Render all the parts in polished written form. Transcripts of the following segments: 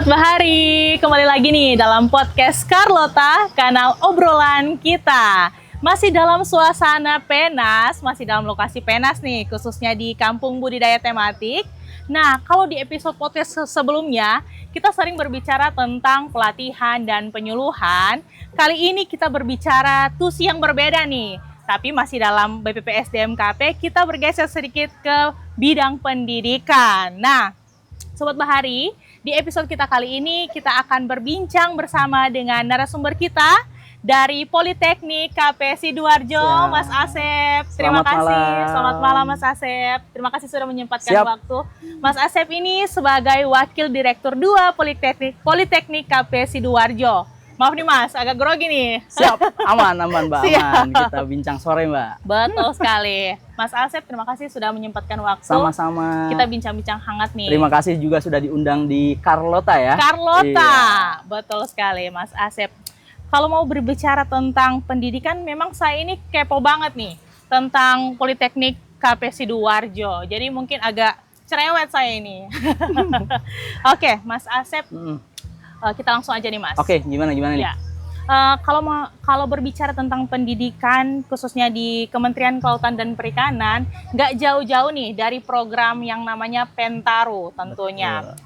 Sobat Bahari, kembali lagi nih dalam podcast Carlota, kanal obrolan kita. Masih dalam suasana Penas, masih dalam lokasi Penas nih, khususnya di Kampung Budidaya Tematik. Nah, kalau di episode podcast sebelumnya, kita sering berbicara tentang pelatihan dan penyuluhan. Kali ini kita berbicara tusi yang berbeda nih, tapi masih dalam BPPSDM-KP, kita bergeser sedikit ke bidang pendidikan. Nah, Sobat Bahari, di episode kita kali ini kita akan berbincang bersama dengan narasumber kita dari Politeknik KP Sidoarjo, Mas Asep. Terima kasih. Selamat malam Mas Asep. Terima kasih sudah menyempatkan waktu. Mas Asep ini sebagai Wakil Direktur 2 Politeknik KP Sidoarjo. Maaf nih Mas, agak grogi nih. Siap, aman Mbak, aman. Kita bincang sore Mbak. Betul sekali. Mas Asep, terima kasih sudah menyempatkan waktu. Sama-sama. Kita bincang-bincang hangat nih. Terima kasih juga sudah diundang di Carlota ya. Carlota, iya. Betul sekali Mas Asep. Kalau mau berbicara tentang pendidikan, memang saya ini kepo banget nih tentang Politeknik KP Sidoarjo. Jadi mungkin agak cerewet saya ini. Oke, Mas Asep. Kita langsung aja nih Mas. Oke, gimana nih? Ya. Kalau berbicara tentang pendidikan, khususnya di Kementerian Kelautan dan Perikanan, nggak jauh-jauh nih dari program yang namanya Pentaro tentunya. Betul.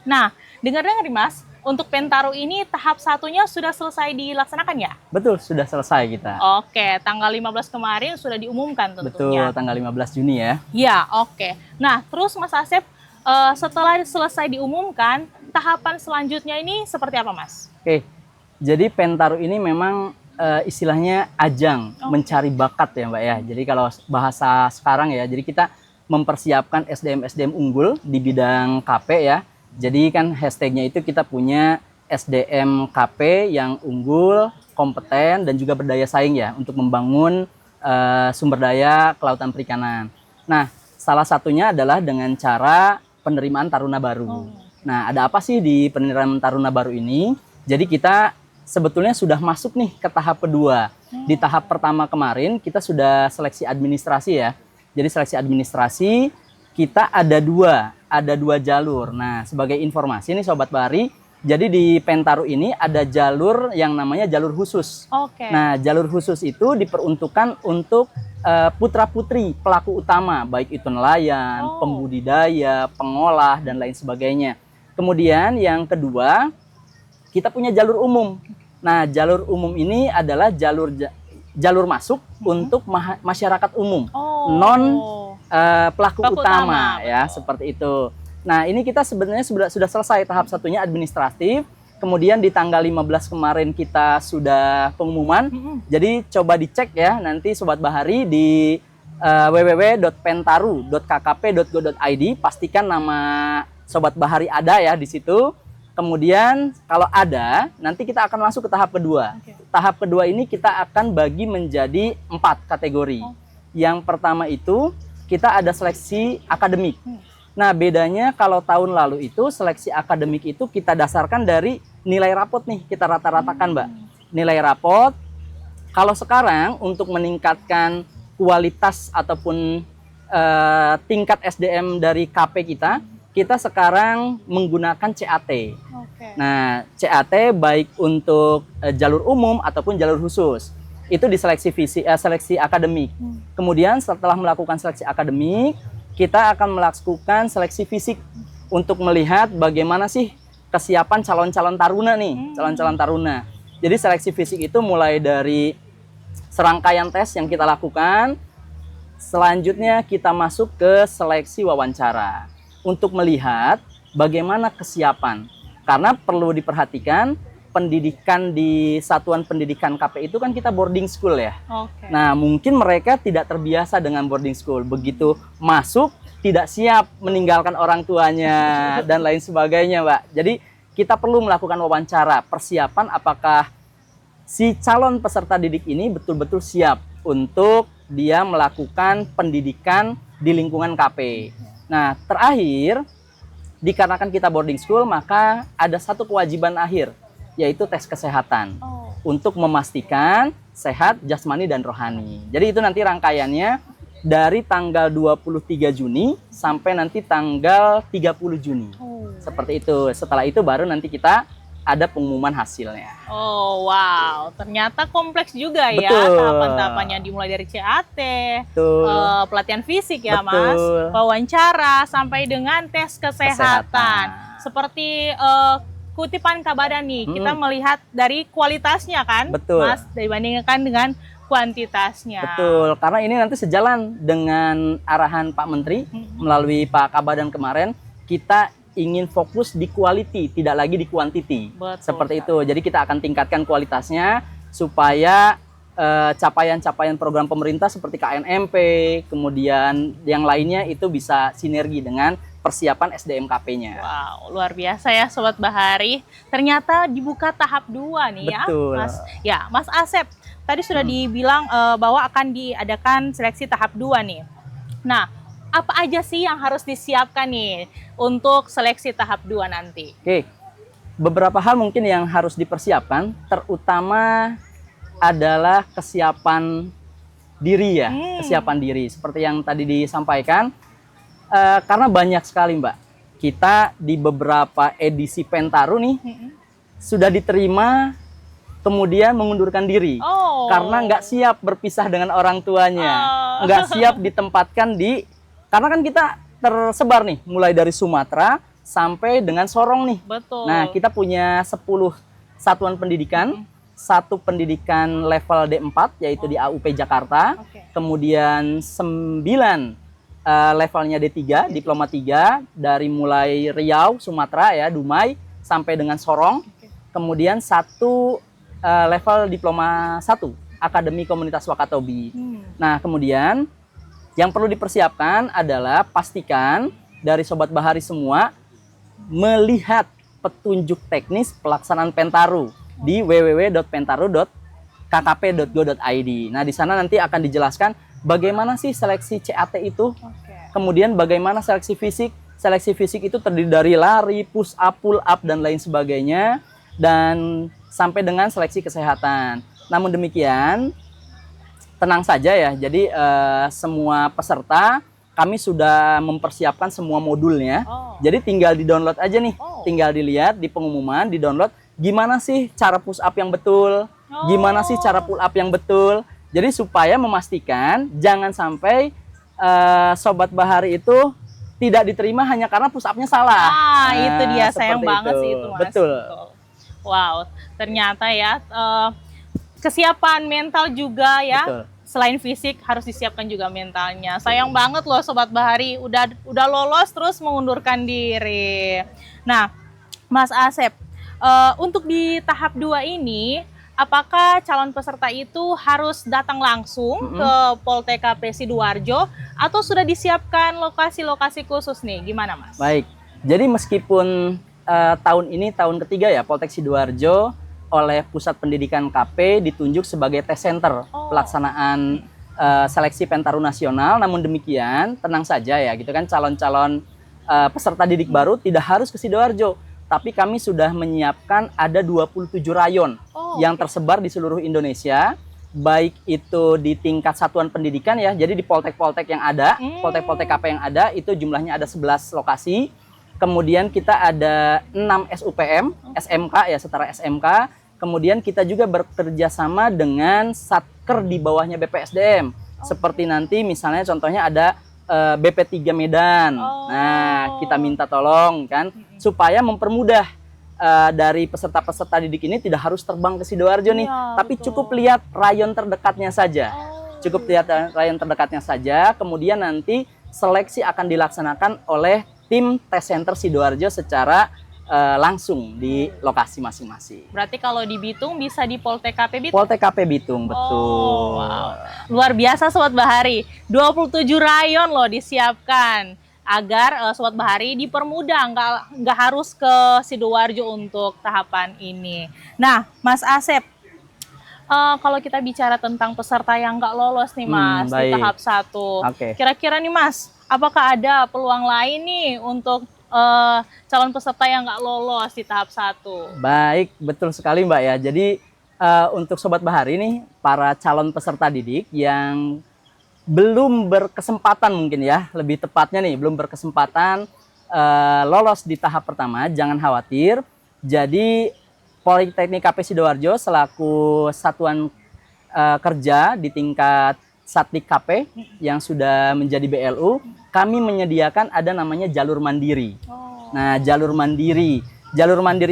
Nah, dengar-dengar nih Mas, untuk Pentaro ini tahap satunya sudah selesai dilaksanakan ya? Betul, sudah selesai kita. Oke, tanggal 15 kemarin sudah diumumkan tentunya. Betul, tanggal 15 Juni ya. Ya, oke. Nah, terus Mas Asep, setelah selesai diumumkan, tahapan selanjutnya ini seperti apa, Mas? Oke, jadi Pentaro ini memang istilahnya ajang mencari bakat ya Mbak ya. Jadi kalau bahasa sekarang ya, jadi kita mempersiapkan SDM-SDM unggul di bidang KP ya. Jadi kan hashtagnya itu kita punya SDM KP yang unggul, kompeten, dan juga berdaya saing ya untuk membangun sumber daya kelautan perikanan. Nah, salah satunya adalah dengan cara penerimaan taruna baru. Nah, ada apa sih di penerimaan taruna baru ini? Jadi kita sebetulnya sudah masuk nih ke tahap kedua. Di tahap pertama kemarin kita sudah seleksi administrasi ya. Jadi seleksi administrasi kita ada dua jalur. Nah, sebagai informasi nih Sobat Bahari, jadi di Pentaro ini ada jalur yang namanya jalur khusus. Nah, jalur khusus itu diperuntukkan untuk putra-putri pelaku utama, baik itu nelayan, pembudidaya, pengolah, dan lain sebagainya. Kemudian yang kedua, kita punya jalur umum. Nah, jalur umum ini adalah jalur masuk untuk masyarakat umum, non pelaku utama ya, seperti itu. Nah, ini kita sebenarnya sudah selesai tahap satunya administratif. Kemudian di tanggal 15 kemarin kita sudah pengumuman. Jadi coba dicek ya nanti Sobat Bahari di www.pentaru.kkp.go.id. Pastikan nama Sobat Bahari ada ya di situ. Kemudian kalau ada, nanti kita akan masuk ke tahap kedua. Tahap kedua ini kita akan bagi menjadi 4 kategori. Yang pertama itu kita ada seleksi akademik. Nah, bedanya kalau tahun lalu itu seleksi akademik itu kita dasarkan dari nilai rapot nih, kita rata-ratakan Mbak. Nilai rapot. Kalau sekarang untuk meningkatkan kualitas ataupun tingkat SDM dari KP kita sekarang menggunakan CAT. Nah, CAT baik untuk jalur umum ataupun jalur khusus. Itu diseleksi seleksi akademik. Kemudian setelah melakukan seleksi akademik, kita akan melakukan seleksi fisik untuk melihat bagaimana sih kesiapan calon-calon taruna nih, calon-calon taruna. Jadi seleksi fisik itu mulai dari serangkaian tes yang kita lakukan, selanjutnya kita masuk ke seleksi wawancara untuk melihat bagaimana kesiapan. Karena perlu diperhatikan, pendidikan di Satuan Pendidikan KP itu kan kita boarding school ya. Nah, mungkin mereka tidak terbiasa dengan boarding school. Begitu masuk, tidak siap meninggalkan orang tuanya dan lain sebagainya, Mbak. Jadi, kita perlu melakukan wawancara, persiapan apakah si calon peserta didik ini betul-betul siap untuk dia melakukan pendidikan di lingkungan KP. Nah, terakhir, dikarenakan kita boarding school, maka ada satu kewajiban akhir, yaitu tes kesehatan untuk memastikan sehat jasmani dan rohani. Jadi itu nanti rangkaiannya dari tanggal 23 Juni sampai nanti tanggal 30 Juni. Seperti itu. Setelah itu baru nanti kita ada pengumuman hasilnya. Oh wow, ternyata kompleks juga ya Betul. tahapan-tahapannya, dimulai dari CAT, Betul. pelatihan fisik ya Betul. Mas, wawancara sampai dengan tes kesehatan. Seperti kutipan Kabadan nih, kita melihat dari kualitasnya kan, Betul. Mas, dibandingkan dengan kuantitasnya. Betul, karena ini nanti sejalan dengan arahan Pak Menteri melalui Pak Kabadan kemarin, kita ingin fokus di quality, tidak lagi di quantity. Betul, seperti itu. Jadi kita akan tingkatkan kualitasnya supaya capaian-capaian program pemerintah seperti KNMP, kemudian yang lainnya itu bisa sinergi dengan persiapan SDMKP-nya. Wow, luar biasa ya Sobat Bahari. Ternyata dibuka tahap 2 nih. Betul. Ya, Mas. Ya, Mas Asep, tadi sudah dibilang bahwa akan diadakan seleksi tahap 2 nih. Nah, apa aja sih yang harus disiapkan nih untuk seleksi tahap 2 nanti? Oke, beberapa hal mungkin yang harus dipersiapkan, terutama adalah kesiapan diri ya, kesiapan diri. Seperti yang tadi disampaikan, karena banyak sekali Mbak, kita di beberapa edisi Pentaru nih, sudah diterima, kemudian mengundurkan diri. Karena nggak siap berpisah dengan orang tuanya, nggak siap ditempatkan di. Karena kan kita tersebar nih, mulai dari Sumatera sampai dengan Sorong nih. Betul. Nah, kita punya 10 satuan pendidikan, satu pendidikan level D4, yaitu di AUP Jakarta. Kemudian 9 levelnya D3, diploma 3, dari mulai Riau, Sumatera ya, Dumai, sampai dengan Sorong. Kemudian satu level diploma 1, Akademi Komunitas Wakatobi. Nah, kemudian yang perlu dipersiapkan adalah pastikan dari Sobat Bahari semua melihat petunjuk teknis pelaksanaan Pentaru di www.pentaru.kkp.go.id. Nah, di sana nanti akan dijelaskan bagaimana sih seleksi CAT itu, kemudian bagaimana seleksi fisik. Seleksi fisik itu terdiri dari lari, push up, pull up, dan lain sebagainya, dan sampai dengan seleksi kesehatan. Namun demikian, tenang saja ya, jadi semua peserta kami sudah mempersiapkan semua modulnya. Jadi tinggal di-download aja nih, tinggal dilihat di pengumuman, di-download gimana sih cara push up yang betul, gimana sih cara pull up yang betul. Jadi supaya memastikan jangan sampai Sobat Bahari itu tidak diterima hanya karena push up-nya salah. Itu dia, sayang banget sih itu Mas. Betul. Wow, ternyata ya kesiapan mental juga ya. Betul. Selain fisik harus disiapkan juga mentalnya. Sayang banget loh Sobat Bahari udah lolos terus mengundurkan diri. Nah, Mas Asep, untuk di tahap 2 ini apakah calon peserta itu harus datang langsung ke Poltek KP Sidoarjo atau sudah disiapkan lokasi-lokasi khusus nih? Gimana Mas? Baik, jadi meskipun tahun ini tahun ketiga ya Poltek Sidoarjo oleh Pusat Pendidikan KP ditunjuk sebagai test center pelaksanaan seleksi Pentaru Nasional. Namun demikian, tenang saja ya, gitu kan, calon-calon peserta didik baru tidak harus ke Sidoarjo, tapi kami sudah menyiapkan ada 27 rayon yang tersebar di seluruh Indonesia, baik itu di tingkat satuan pendidikan ya, jadi di poltek-poltek yang ada, poltek-poltek KP yang ada, itu jumlahnya ada 11 lokasi. Kemudian kita ada 6 SUPM, SMK ya, setara SMK. Kemudian kita juga bekerja sama dengan Satker di bawahnya BPSDM. Seperti nanti misalnya contohnya ada BP3 Medan. Nah, kita minta tolong kan supaya mempermudah dari peserta-peserta didik ini tidak harus terbang ke Sidoarjo nih, tapi cukup lihat rayon terdekatnya saja. Cukup lihat rayon terdekatnya saja, kemudian nanti seleksi akan dilaksanakan oleh tim test center Sidoarjo secara langsung di lokasi masing-masing. Berarti kalau di Bitung bisa di Poltek KP Bitung? Poltek KP Bitung, betul. Wow. Luar biasa Sobat Bahari, 27 rayon loh disiapkan agar Sobat Bahari dipermudah, nggak harus ke Sidoarjo untuk tahapan ini. Nah, Mas Asep, kalau kita bicara tentang peserta yang nggak lolos nih Mas di tahap 1, kira-kira nih Mas, apakah ada peluang lain nih untuk calon peserta yang nggak lolos di tahap 1? Baik, betul sekali Mbak ya. Jadi untuk Sobat Bahari nih, para calon peserta didik yang belum berkesempatan mungkin ya, lebih tepatnya nih, belum berkesempatan lolos di tahap pertama, jangan khawatir. Jadi Politeknik KP Sidoarjo selaku satuan kerja di tingkat Satdik KP yang sudah menjadi BLU, kami menyediakan ada namanya jalur mandiri. Nah, jalur mandiri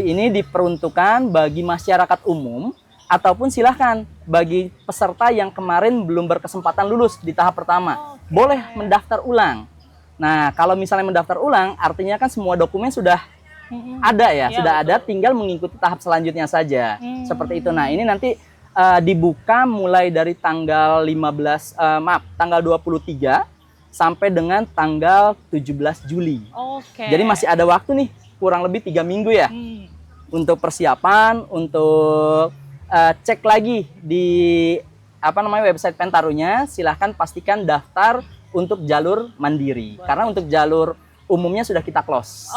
ini diperuntukkan bagi masyarakat umum ataupun silahkan bagi peserta yang kemarin belum berkesempatan lulus di tahap pertama, boleh mendaftar ulang. Nah, kalau misalnya mendaftar ulang, artinya kan semua dokumen sudah ada ya, sudah ada, tinggal mengikuti tahap selanjutnya saja. Seperti itu. Nah, ini nanti dibuka mulai dari tanggal 23 sampai dengan tanggal 17 Juli. Jadi masih ada waktu nih, kurang lebih 3 minggu ya. Untuk persiapan, untuk cek lagi di website Pentarunya, silahkan pastikan daftar untuk jalur mandiri. Karena untuk jalur umumnya sudah kita close.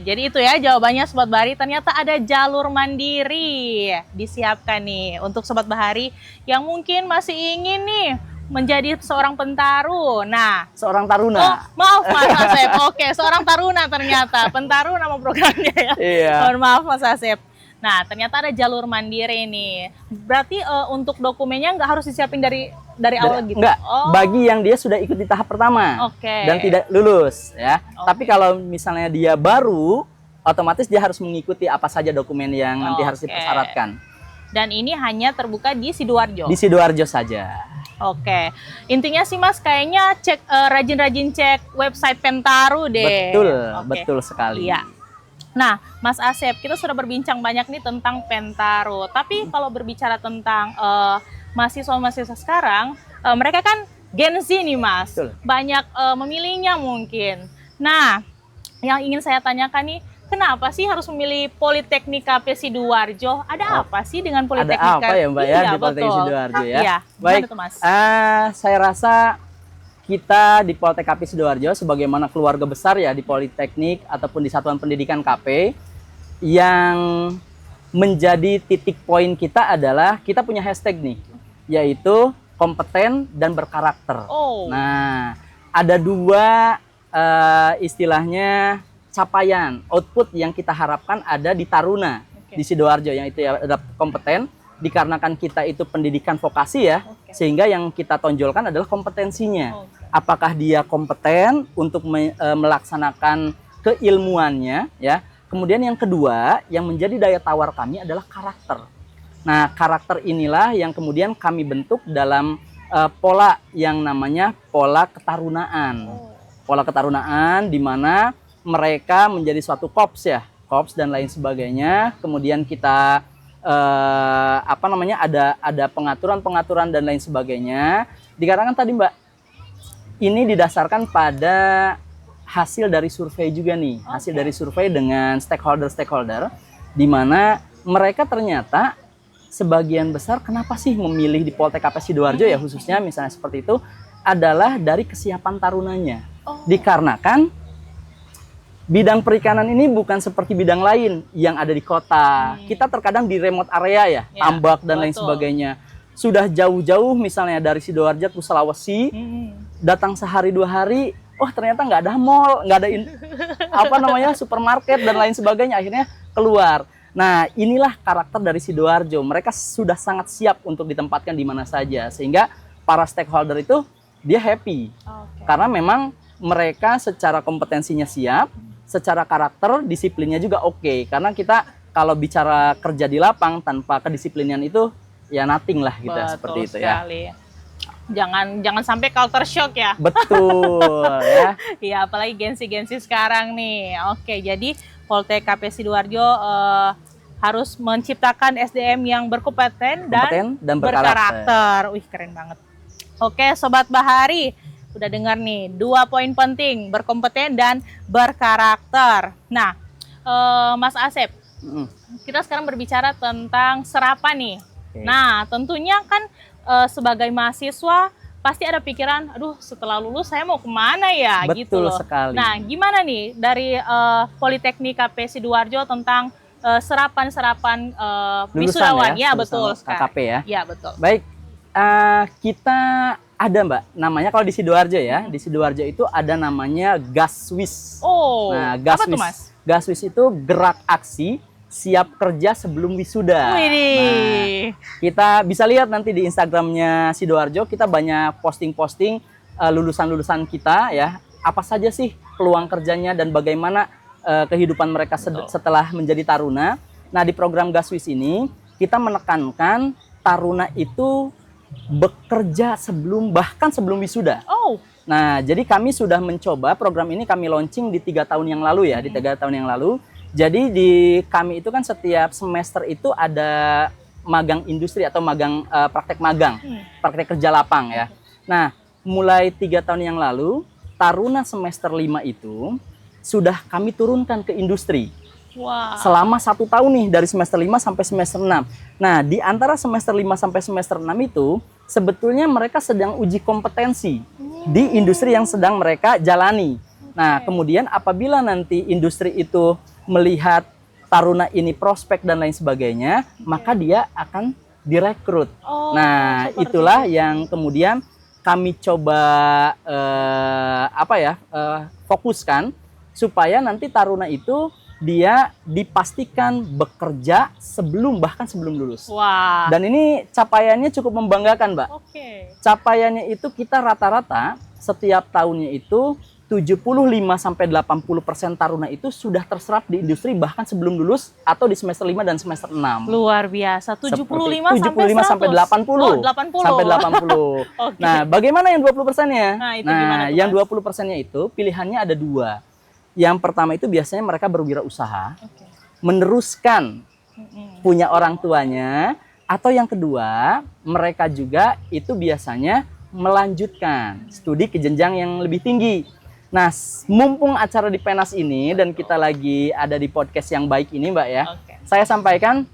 Jadi itu ya jawabannya Sobat Bahari, ternyata ada jalur mandiri disiapkan nih untuk Sobat Bahari yang mungkin masih ingin nih menjadi seorang pentaru. Nah, seorang taruna. Maaf Mas Asep. Seorang taruna ternyata. Pentaru nama programnya ya. Iya. Mohon maaf Mas Asep. Nah, ternyata ada jalur mandiri nih. Berarti untuk dokumennya nggak harus disiapin dari awal gitu? Enggak, bagi yang dia sudah ikut di tahap pertama dan tidak lulus ya. Tapi kalau misalnya dia baru, otomatis dia harus mengikuti apa saja dokumen yang nanti harus dipersyaratkan. Dan ini hanya terbuka di Sidoarjo? Di Sidoarjo saja. Intinya sih Mas, kayaknya rajin-rajin cek website Pentaru deh. Betul sekali. Iya. Nah, Mas Asep, kita sudah berbincang banyak nih tentang Pentaru. Tapi kalau berbicara tentang mahasiswa-mahasiswa sekarang, mereka kan Gen Z nih Mas. Banyak memilihnya mungkin. Nah, yang ingin saya tanyakan nih, kenapa sih harus memilih Politeknik KP Sidoarjo? Ada apa sih dengan Politeknik KP? Ada apa ya Mbak ya di Politeknik Sidoarjo ya? Iya, baik. itu, Mas? Saya rasa kita di Politeknik KP Sidoarjo sebagaimana keluarga besar ya di Politeknik ataupun di Satuan Pendidikan KP, yang menjadi titik poin kita adalah kita punya hashtag nih, yaitu kompeten dan berkarakter. Nah, ada dua istilahnya capaian, output yang kita harapkan ada di Taruna di Sidoarjo, yang itu ya ada kompeten, dikarenakan kita itu pendidikan vokasi ya, sehingga yang kita tonjolkan adalah kompetensinya. Apakah dia kompeten untuk melaksanakan keilmuannya ya. Kemudian yang kedua yang menjadi daya tawar kami adalah karakter. Nah, karakter inilah yang kemudian kami bentuk dalam pola yang namanya pola ketarunaan. Pola ketarunaan di mana mereka menjadi suatu korps ya, korps dan lain sebagainya. Kemudian kita ada pengaturan dan lain sebagainya. Dikarenakan tadi Mbak, ini didasarkan pada hasil dari survei juga nih, hasil dari survei dengan stakeholder, di mana mereka ternyata sebagian besar kenapa sih memilih di Politeknik KP Sidoarjo ya khususnya misalnya seperti itu adalah dari kesiapan tarunanya. Dikarenakan bidang perikanan ini bukan seperti bidang lain yang ada di kota. Kita terkadang di remote area ya, tambak dan lain sebagainya. Sudah jauh-jauh misalnya dari Sidoarjo ke Sulawesi, datang sehari 2 hari, ternyata nggak ada mall, nggak ada supermarket dan lain sebagainya, akhirnya keluar. Nah, inilah karakter dari Sidoarjo. Mereka sudah sangat siap untuk ditempatkan di mana saja, sehingga para stakeholder itu dia happy. Karena memang mereka secara kompetensinya siap, secara karakter, disiplinnya juga oke. Karena kita kalau bicara kerja di lapang tanpa kedisiplinan itu ya nothing lah gitu. Seperti itu sekali. Ya. Jangan sampai culture shock ya. Betul ya. Iya, apalagi gensi-gensi sekarang nih. Jadi Politeknik KP Sidoarjo harus menciptakan SDM yang berkompeten dan berkarakter. Wih, keren banget. Sobat Bahari, udah dengar nih 2 poin penting, berkompeten dan berkarakter. Nah, Mas Asep, kita sekarang berbicara tentang serapan nih. Nah, tentunya kan sebagai mahasiswa pasti ada pikiran, aduh setelah lulus saya mau kemana ya? Betul gitu loh. Sekali. Nah, gimana nih dari Politeknik KP Sidoarjo tentang serapan-serapan wisudawan? Ya, betul sekali. KKP ya. Ya, betul. Baik, Kita ada Mbak, namanya kalau di Sidoarjo ya, di Sidoarjo itu ada namanya Gaswis. Oh, Nah, apa tuh Mas? Gaswis itu gerak aksi siap kerja sebelum wisuda. Widih. Nah, kita bisa lihat nanti di Instagramnya Sidoarjo, kita banyak posting-posting lulusan-lulusan kita ya, apa saja sih peluang kerjanya dan bagaimana kehidupan mereka setelah menjadi taruna. Nah, di program Gaswis ini kita menekankan taruna itu bekerja bahkan sebelum wisuda. Oh. Nah, jadi kami sudah mencoba program ini, kami launching di 3 tahun yang lalu ya, di 3 tahun yang lalu. Jadi di kami itu kan setiap semester itu ada magang industri atau praktek magang, praktek kerja lapang ya. Nah, mulai 3 tahun yang lalu, taruna semester 5 itu sudah kami turunkan ke industri. Wow. Selama 1 tahun nih, dari semester 5 sampai semester 6. Nah, di antara semester 5 sampai semester 6 itu, sebetulnya mereka sedang uji kompetensi di industri yang sedang mereka jalani. Nah, kemudian apabila nanti industri itu melihat taruna ini prospek dan lain sebagainya, maka dia akan direkrut. Nah, itulah yang kemudian kami coba fokuskan supaya nanti taruna itu dia dipastikan bekerja bahkan sebelum lulus. Wah. Dan ini capaiannya cukup membanggakan, Mbak. Oke. Capaiannya itu kita rata-rata setiap tahunnya itu 75-80% taruna itu sudah terserap di industri bahkan sebelum lulus atau di semester 5 dan semester 6. Luar biasa. 75 sampai 80. Oh, 80. Sampai 80. Okay. Nah, bagaimana yang 20%-nya? Nah, itu gimana tuh, yang Mas? 20%-nya itu pilihannya ada 2. Yang pertama itu biasanya mereka berwirausaha, meneruskan punya orang tuanya, atau yang kedua mereka juga itu biasanya melanjutkan studi ke jenjang yang lebih tinggi. Nah, mumpung acara di Penas ini dan kita lagi ada di podcast yang baik ini, Mbak ya, saya sampaikan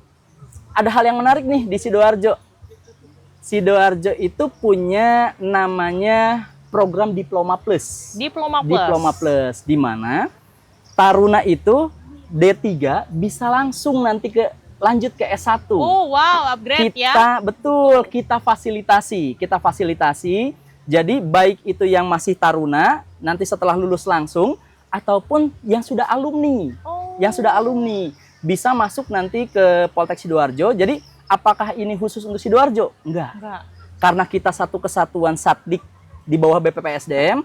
ada hal yang menarik nih di Sidoarjo. Sidoarjo itu punya namanya program Diploma Plus. Diploma Plus, di mana taruna itu D3 bisa langsung nanti lanjut ke S1. Oh, wow, upgrade ya. Betul, kita fasilitasi. Jadi baik itu yang masih taruna nanti setelah lulus langsung ataupun yang sudah alumni. Yang sudah alumni bisa masuk nanti ke Poltek Sidoarjo. Jadi apakah ini khusus untuk Sidoarjo? Enggak. Karena kita satu kesatuan Satdik di bawah BPPSDM,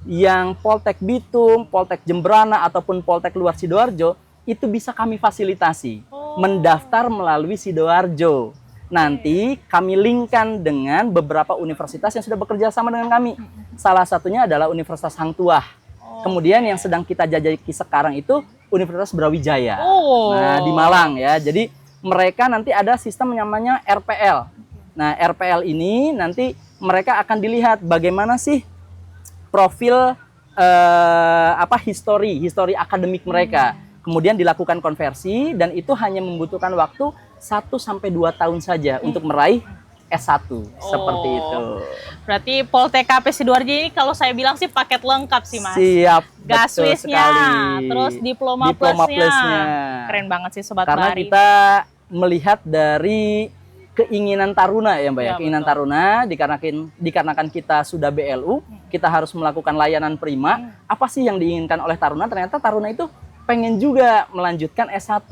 yang Poltek Bitung, Poltek Jembrana ataupun Poltek luar Sidoarjo itu bisa kami fasilitasi mendaftar melalui Sidoarjo. Nanti kami linkkan dengan beberapa universitas yang sudah bekerja sama dengan kami. Salah satunya adalah Universitas Hang Tuah. Kemudian yang sedang kita jajaki sekarang itu Universitas Brawijaya. Nah, di Malang ya. Jadi mereka nanti ada sistem yang namanya RPL. Nah, RPL ini nanti mereka akan dilihat bagaimana sih profil histori akademik mereka. Kemudian dilakukan konversi dan itu hanya membutuhkan waktu 1-2 tahun saja untuk meraih S1. Seperti itu. Berarti Poltek Sidoarjo ini kalau saya bilang sih paket lengkap sih, Mas. Siap. Gaswisnya, terus diploma plusnya. Keren banget sih Sobat Karena Bahari. kita melihat dari keinginan taruna ya Mbak ya, keinginan taruna dikarenakan kita sudah BLU, kita harus melakukan layanan prima. Apa sih yang diinginkan oleh taruna? Ternyata taruna itu pengen juga melanjutkan S1.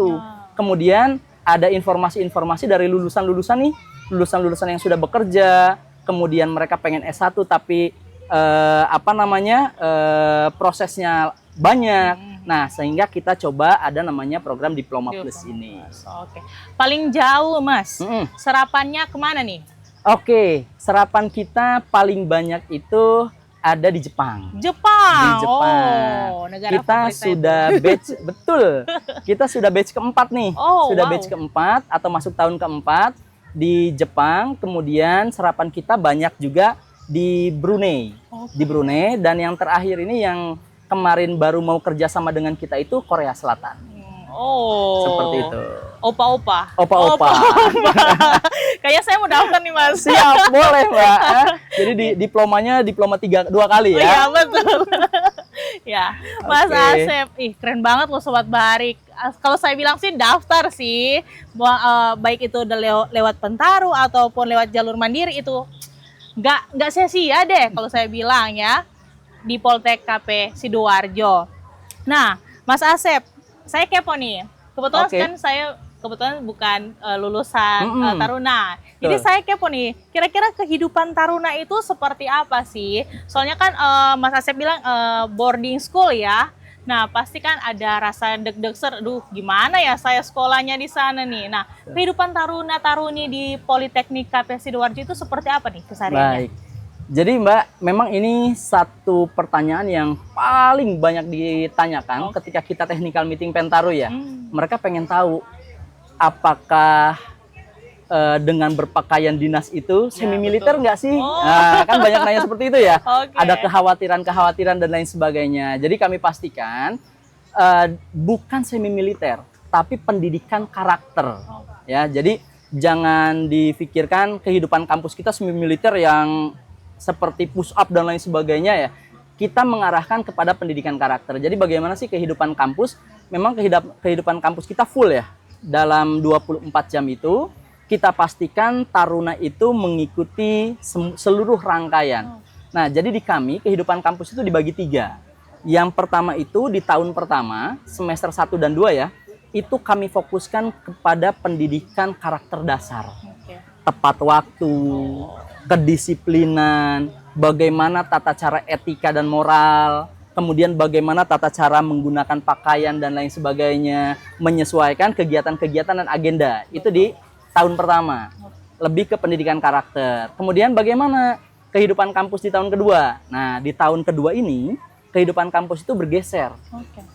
Kemudian ada informasi-informasi dari lulusan-lulusan yang sudah bekerja, kemudian mereka pengen S1 tapi prosesnya banyak. Nah, sehingga kita coba ada namanya program Diploma Plus ini. Oke. Paling jauh, Mas. Serapannya kemana nih? Oke, serapan kita paling banyak itu ada di Jepang. Di Jepang. Oh, negara kita sudah batch betul. Kita sudah batch keempat nih. Batch keempat atau masuk tahun keempat di Jepang. Kemudian serapan kita banyak juga di Brunei. Di Brunei, dan yang terakhir ini yang kemarin baru mau kerja sama dengan kita itu Korea Selatan. Seperti itu. Opa-opa. Kayaknya saya mau daftar nih, Mas. Siap, boleh, Mbak. Jadi diploma 2 kali ya. Iya, betul. Ya, Mas Asep. Keren banget loh Sobat Bahari. kalau saya bilang sih daftar sih, baik itu udah lewat Pentaru ataupun lewat jalur mandiri itu nggak sia-sia deh kalau saya bilang ya di Poltek KP Sidoarjo. Nah, Mas Asep, saya kepo nih. Kebetulan kan saya bukan lulusan Taruna. Jadi saya kepo nih, kira-kira kehidupan Taruna itu seperti apa sih? Soalnya kan Mas Asep bilang boarding school ya. Nah, pasti kan ada rasa deg-deg aduh gimana ya saya sekolahnya di sana nih. Nah, kehidupan Taruna-Taruni di Politeknik KP Sidoarjo itu seperti apa nih kesehariannya? Baik. Jadi Mbak, memang ini satu pertanyaan yang paling banyak ditanyakan ketika kita technical meeting Pentaru ya. Mereka pengen tahu apakah dengan berpakaian dinas itu semi militer nggak sih? Nah, kan banyak nanya seperti itu ya. Ada kekhawatiran dan lain sebagainya. Jadi kami pastikan bukan semi militer, tapi pendidikan karakter. Ya, jadi jangan difikirkan kehidupan kampus kita semi militer yang seperti push up dan lain sebagainya ya. Kita mengarahkan kepada pendidikan karakter. Jadi bagaimana sih kehidupan kampus? Memang kehidupan kampus kita full ya. Dalam 24 jam itu kita pastikan Taruna itu mengikuti seluruh rangkaian. Nah, jadi di kami kehidupan kampus itu dibagi 3. Yang pertama itu di tahun pertama, semester 1 dan 2 ya, itu kami fokuskan kepada pendidikan karakter dasar. Tepat waktu, kedisiplinan, bagaimana tata cara etika dan moral, kemudian bagaimana tata cara menggunakan pakaian dan lain sebagainya, menyesuaikan kegiatan-kegiatan dan agenda. Itu di tahun pertama, lebih ke pendidikan karakter. Kemudian bagaimana kehidupan kampus di tahun kedua? Nah, di tahun kedua ini, kehidupan kampus itu bergeser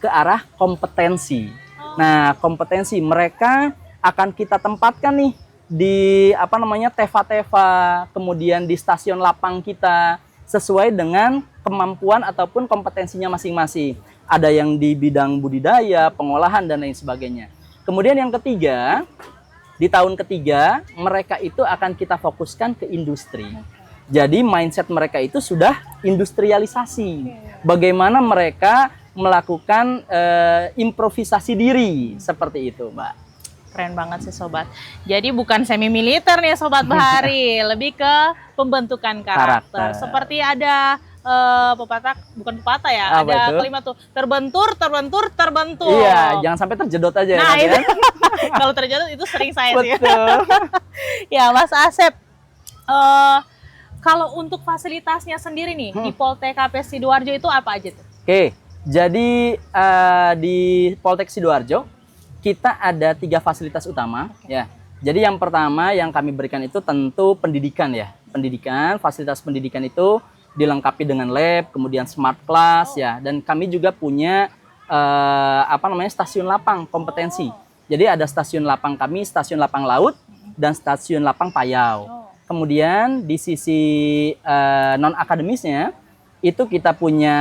ke arah kompetensi. Nah, kompetensi mereka akan kita tempatkan nih di TEVA, kemudian di stasiun lapang kita, sesuai dengan kemampuan ataupun kompetensinya masing-masing. Ada yang di bidang budidaya, pengolahan, dan lain sebagainya. Kemudian yang ketiga, di tahun ketiga, mereka itu akan kita fokuskan ke industri. Jadi mindset mereka itu sudah industrialisasi. Bagaimana mereka melakukan improvisasi diri, seperti itu, Mbak. Keren banget sih Sobat. Jadi bukan semi militer nih Sobat Bahari, lebih ke pembentukan karakter. Seperti ada pepatah, bukan pepatah ya, ada kalimat tuh terbentur. Iya, jangan sampai terjedot aja. Nah, ya, itu kalau terjedot itu sering saya sih. Ya, Mas Asep, kalau untuk fasilitasnya sendiri nih di Poltek KP Sidoarjo itu apa aja tuh? Oke, jadi di Poltek Sidoarjo kita ada 3 fasilitas utama ya. Jadi yang pertama yang kami berikan itu tentu pendidikan ya. Pendidikan, fasilitas pendidikan itu dilengkapi dengan lab, kemudian smart class ya, dan kami juga punya stasiun lapang kompetensi. Jadi ada stasiun lapang kami, stasiun lapang laut dan stasiun lapang payau. Kemudian di sisi non akademisnya itu kita punya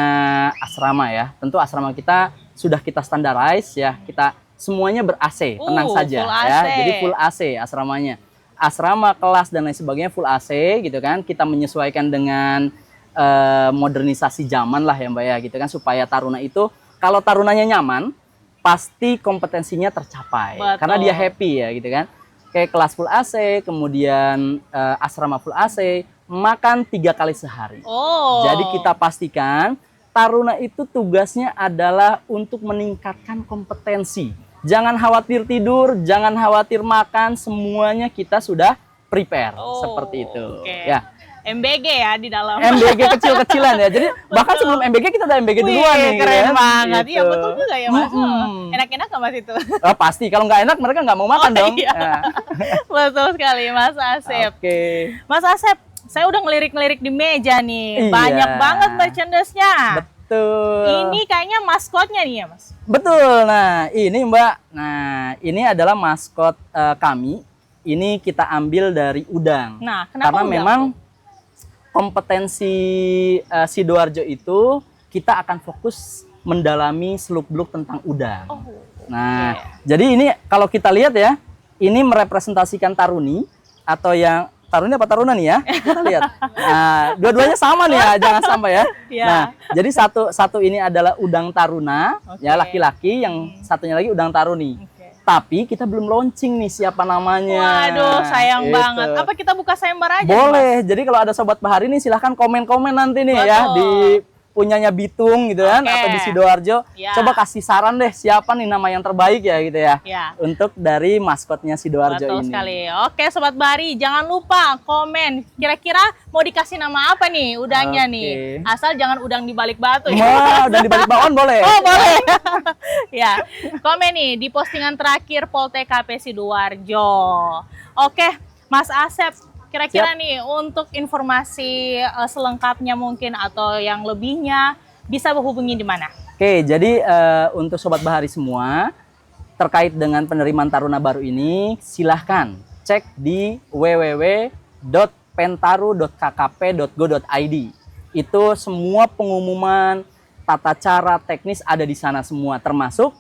asrama ya. Tentu asrama kita sudah kita standarize ya. Kita semuanya ber-AC, tenang saja ya. Jadi full AC asramanya. Asrama, kelas dan lain sebagainya full AC gitu kan. Kita menyesuaikan dengan modernisasi zaman lah ya Mbak ya gitu kan, supaya Taruna itu kalau Tarunanya nyaman pasti kompetensinya tercapai. Betul. Karena dia happy ya gitu kan. Kayak kelas full AC, kemudian asrama full AC, makan 3 kali sehari. Jadi kita pastikan Taruna itu tugasnya adalah untuk meningkatkan kompetensi. Jangan khawatir tidur, jangan khawatir makan, semuanya kita sudah prepare seperti itu. Ya. MBG ya di dalam. MBG kecil-kecilan ya. Jadi bahkan sebelum MBG kita udah MBG duluan nih. Keren banget. Iya betul juga ya Mas. Enak-enak nggak Mas itu? Oh, pasti. Kalau nggak enak mereka nggak mau makan dong. Iya. Betul sekali Mas Asep. Mas Asep, saya udah ngelirik-ngelirik di meja nih. Banyak banget merchandise-nya. Betul. Ini kayaknya maskotnya nih ya Mas? Betul. Nah ini Mbak. Nah ini adalah maskot kami. Ini kita ambil dari udang. Nah kenapa karena udang? Memang kompetensi Sidoarjo itu kita akan fokus mendalami seluk-beluk tentang udang. Nah, jadi ini kalau kita lihat ya, ini merepresentasikan Taruni atau yang Taruni apa Taruna nih ya? Kita lihat. Nah, dua-duanya sama nih ya, jangan sampai ya. Iya. Nah, jadi satu ini adalah udang Taruna, ya laki-laki, yang satunya lagi udang Taruni. Tapi kita belum launching nih siapa namanya. Waduh, sayang Gitu. banget. Apa kita buka sayembara aja? Boleh. Jadi kalau ada sobat bahari nih silahkan komen-komen nanti nih ya Betul. di punyanya Bitung gitu kan, atau di Sidoarjo. Ya. Coba kasih saran deh siapa nih nama yang terbaik ya gitu ya. Ya. Untuk dari maskotnya Sidoarjo Betul ini. sekali. Oke, Sobat Bahari, jangan lupa komen. Kira-kira mau dikasih nama apa nih udangnya Oke. nih? Asal jangan udang di balik batu ya. Wah, dan di balik bakwan boleh. Oh, boleh. Ya, komen nih di postingan terakhir Pol TKP Sidoarjo. Oke, Mas Asep, kira-kira Siap. nih untuk informasi selengkapnya mungkin atau yang lebihnya bisa berhubungi di mana? Oke, jadi untuk sobat bahari semua terkait dengan penerimaan Taruna baru ini silahkan cek di www.pentaru.kkp.go.id. Itu semua pengumuman, tata cara teknis ada di sana semua, termasuk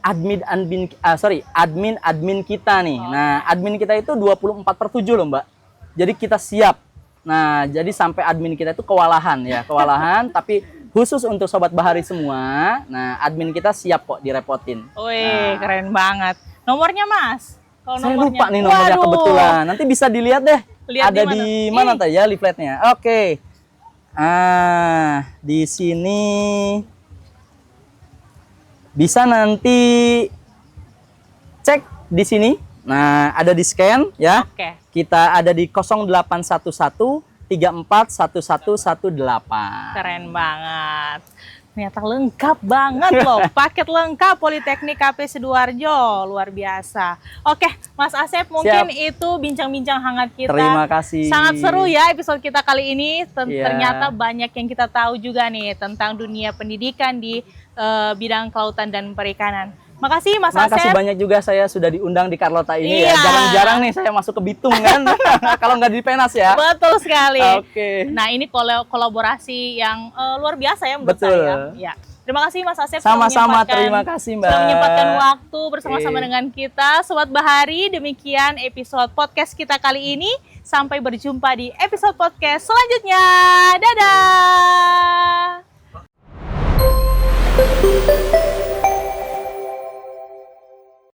admin kita nih. Nah, admin kita itu 24/7 loh, Mbak. Jadi kita siap. Nah, jadi sampai admin kita itu kewalahan ya, tapi khusus untuk sobat bahari semua, nah admin kita siap kok direpotin. Wih, keren banget. Nomornya, Mas? Kalau Saya lupa nih nomornya Waduh. kebetulan. Nanti bisa dilihat deh. Lihat ada di di mana? mana tadi ya leafletnya. Oke. Di sini bisa nanti cek di sini. Nah, ada di scan ya. Oke. Kita ada di 0811 341118. Keren banget. Ternyata lengkap banget loh. Paket lengkap Politeknik KP Sidoarjo. Luar biasa. Oke, Mas Asep, mungkin itu bincang-bincang hangat kita. Terima kasih. Sangat seru ya episode kita kali ini. Iya. Ternyata banyak yang kita tahu juga nih tentang dunia pendidikan di bidang kelautan dan perikanan. Makasih Mas Makasih Asep. banyak juga saya sudah diundang di Carlota ini Iya. ya. Jarang-jarang nih saya masuk ke Bitung kan. Kalau nggak di Penas ya. Betul sekali. Oke. Nah, ini kolaborasi yang luar biasa ya menurut Betul. saya. Ya. Terima kasih Mas Asep Sama-sama, menyempatkan- terima kasih, Mbak. sudah menyempatkan waktu bersama-sama Oke. dengan kita. Sobat Bahari, demikian episode podcast kita kali ini. Sampai berjumpa di episode podcast selanjutnya. Dadah!